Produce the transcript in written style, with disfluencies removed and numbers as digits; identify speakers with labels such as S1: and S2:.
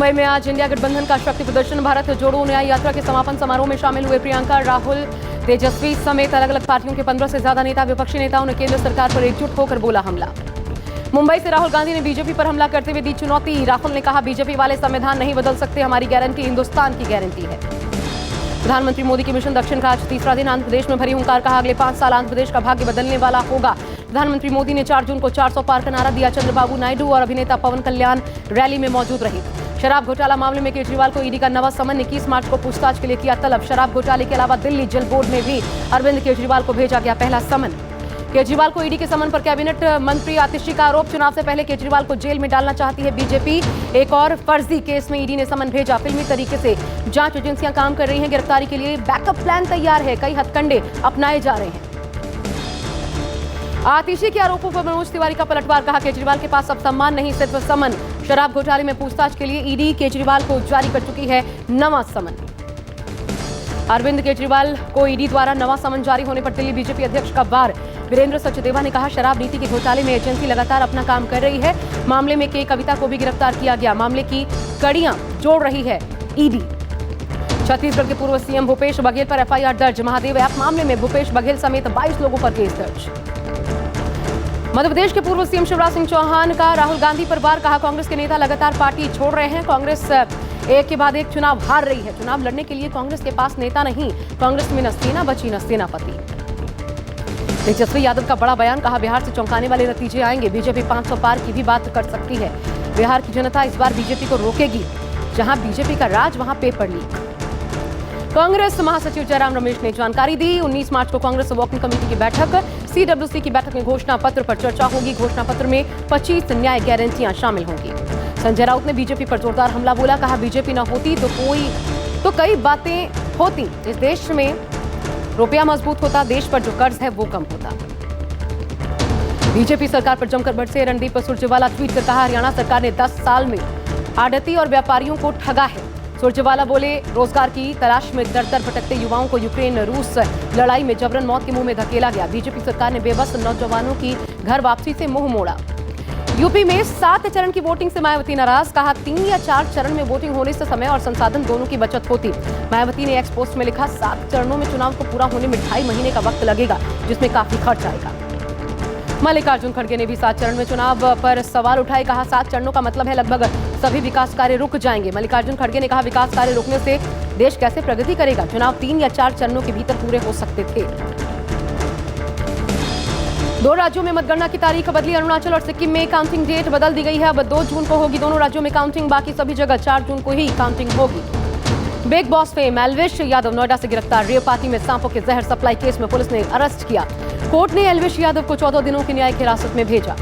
S1: मुंबई में आज इंडिया गठबंधन का शक्ति प्रदर्शन। भारत जोड़ो न्याय यात्रा के समापन समारोह में शामिल हुए प्रियंका, राहुल, तेजस्वी समेत अलग अलग पार्टियों के 15 से ज्यादा नेता। विपक्षी नेताओं ने केंद्र सरकार पर एकजुट होकर बोला हमला। मुंबई से राहुल गांधी ने बीजेपी पर हमला करते हुए दी चुनौती। राहुल ने कहा, बीजेपी वाले संविधान नहीं बदल सकते, हमारी गारंटी हिंदुस्तान की गारंटी है। प्रधानमंत्री मोदी के मिशन दक्षिण का आज तीसरा दिन। आंध्र प्रदेश में भरी हुंकार, कहा अगले 5 साल आंध्र प्रदेश का भाग्य बदलने वाला होगा। प्रधानमंत्री मोदी ने 4 जून को 400 पार का नारा दिया। चंद्रबाबू नायडू और अभिनेता पवन कल्याण रैली में मौजूद रहे। शराब घोटाला मामले में केजरीवाल को ईडी का नवा समन। 21 मार्च को पूछताछ के लिए किया तलब। शराब घोटाले के अलावा दिल्ली जल बोर्ड में भी अरविंद केजरीवाल को भेजा गया पहला समन। केजरीवाल को ईडी के समन पर कैबिनेट मंत्री आतिशी का आरोप। चुनाव से पहले केजरीवाल को जेल में डालना चाहती है बीजेपी। एक और फर्जी केस में ईडी ने समन भेजा। फिल्मी तरीके से जांच एजेंसियां काम कर रही हैं। गिरफ्तारी के लिए बैकअप प्लान तैयार है। कई हथकंडे अपनाए जा रहे हैं। आतिशी के आरोपों पर मनोज तिवारी का पलटवार, कहा केजरीवाल के पास अब सम्मान नहीं सिर्फ समन। शराब घोटाले में पूछताछ के लिए ईडी केजरीवाल को जारी कर चुकी है नवा समन। अरविंद केजरीवाल को ईडी द्वारा नवा समन जारी होने पर दिल्ली बीजेपी अध्यक्ष का वार। वीरेंद्र सचदेवा ने कहा, शराब नीति के घोटाले में एजेंसी लगातार अपना काम कर रही है। मामले में के कविता को भी गिरफ्तार किया गया। मामले की कड़ियां जोड़ रही है ईडी। छत्तीसगढ़ के पूर्व सीएम भूपेश बघेल पर एफआईआर दर्ज। महादेव ऐप मामले में भूपेश बघेल समेत 22 लोगों पर केस दर्ज। मध्य प्रदेश के पूर्व सीएम शिवराज सिंह चौहान का राहुल गांधी पर वार, कहा कांग्रेस के नेता लगातार पार्टी छोड़ रहे हैं। कांग्रेस एक के बाद एक चुनाव हार रही है। चुनाव लड़ने के लिए कांग्रेस के पास नेता नहीं। कांग्रेस में न सेना बची न सेनापति। तेजस्वी यादव का बड़ा बयान, कहा बिहार से चौंकाने वाले नतीजे आएंगे। बीजेपी 500 पार की भी बात कर सकती है। बिहार की जनता इस बार बीजेपी को रोकेगी। जहां बीजेपी का राज वहां पेपर लीक। कांग्रेस महासचिव जयराम रमेश ने जानकारी दी। 19 मार्च को कांग्रेस वर्किंग कमेटी की बैठक। सीडब्ल्यूसी की बैठक में घोषणा पत्र पर चर्चा होगी। घोषणा पत्र में 25 न्याय गारंटियां शामिल होंगी। संजय राउत ने बीजेपी पर जोरदार हमला बोला, कहा बीजेपी न होती तो कई बातें होती। इस देश में रुपया मजबूत होता, देश पर जो कर्ज है वो कम होता। बीजेपी सरकार पर जमकर बरसे रणदीप सुरजेवाला। ट्वीट कर कहा, हरियाणा सरकार ने 10 साल में आढ़ती और व्यापारियों को ठगा है। सुरजेवाला बोले, रोजगार की तलाश में दर दर भटकते युवाओं को यूक्रेन रूस लड़ाई में जबरन मौत के मुंह में धकेला गया। बीजेपी सरकार ने बेबस नौजवानों की घर वापसी से मुंह मोड़ा। यूपी में 7 चरण की वोटिंग से मायावती नाराज, कहा 3 या 4 चरण में वोटिंग होने से समय और संसाधन दोनों की बचत होती। मायावती ने एक्स पोस्ट में लिखा, 7 चरणों में चुनाव को पूरा होने में 2.5 महीने का वक्त लगेगा, जिसमें काफी खर्च आएगा। मल्लिकार्जुन खड़गे ने भी 7 चरण में चुनाव पर सवाल उठाए, कहा 7 चरणों का मतलब है लगभग सभी विकास कार्य रुक जाएंगे। मल्लिकार्जुन खड़गे ने कहा, विकास कार्य रुकने से देश कैसे प्रगति करेगा। चुनाव 3 या 4 चरणों के भीतर पूरे हो सकते थे। 2 राज्यों में मतगणना की तारीख बदली। अरुणाचल और सिक्किम में काउंटिंग डेट बदल दी गई है। अब 2 जून को होगी दोनों राज्यों में काउंटिंग। बाकी सभी जगह 4 जून को ही काउंटिंग होगी। Big boss fame Elvish Yadav Noida से गिरफ्तार। रेव पार्टी में सांपों के जहर सप्लाई केस में पुलिस ने अरेस्ट किया। कोर्ट ने एल्विश यादव को 14 दिनों की न्यायिक हिरासत में भेजा।